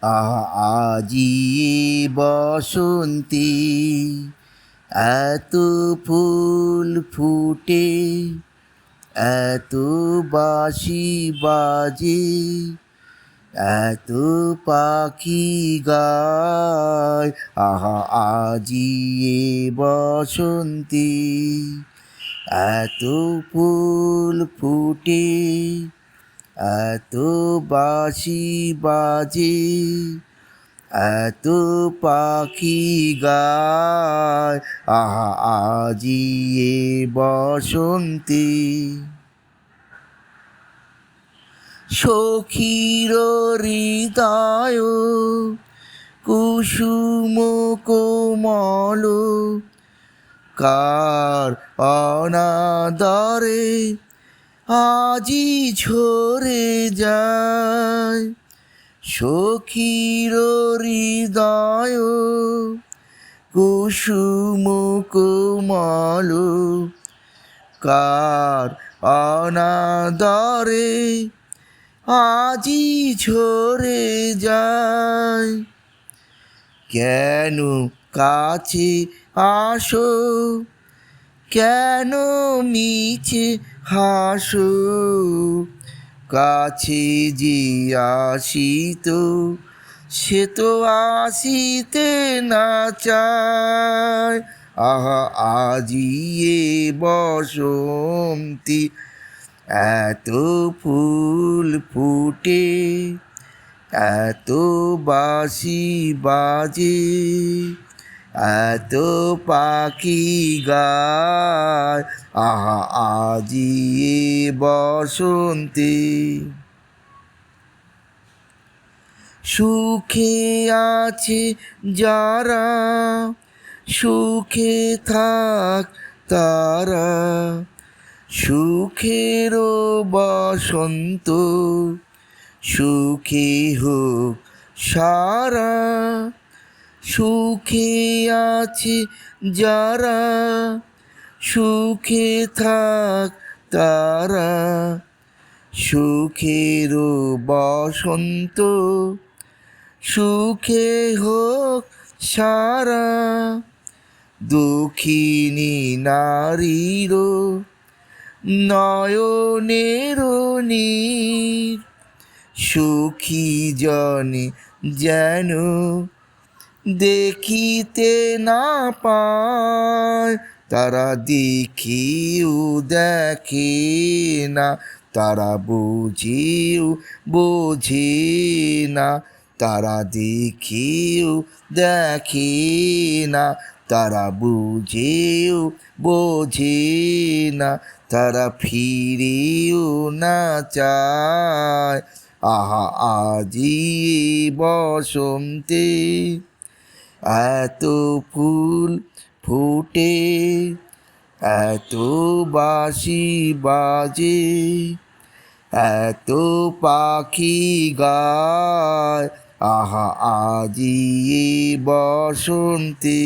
আজি বসন্তে এত ফুল ফুটে, এত বাঁশি বাজে, এত পাখি গায়। আজি বসন্তে এত ফুল ফুটে, এত বাঁশি বাজে, এত পাখি গায়। আজি বসন্তে সখীর হৃদয় কুসুম কোমল, কার অনাদরে আজি ঝরে যায়। সখীর হৃদয় কুসুম কোমল, কার অনাদরে আজি ঝরে যায়। কেন কাছে আসো, কেন মিছে হাসো, কাছে যে আসিত সে তো আসিতে না চায়। আজি বসন্তে এত ফুল ফুটে, এত বাঁশি বাজে, এত পাখি গায়। আজি বসন্তে সুখে আছে যারা, সুখে থাক তারা, সুখের বসন্ত সুখে হোক সারা। সুখে আছে যারা, সুখে থাক তারা, সুখের বসন্ত সুখে হোক সারা। দুঃখিনী নারীর নয়নের নীর, সুখী জনে যেন দেখিতে না পায়। তারা দেখিও দেখে না, তারা বুঝিও বোঝে না। তারা দেখিও দেখে না, তারা বুঝেও বোঝে না। তারা ফিরেও না চায়। আজি বসন্তে এত ফুল ফুটে, এত বাঁশি বাজে, এত পাখি গায়। আজি বসন্তে।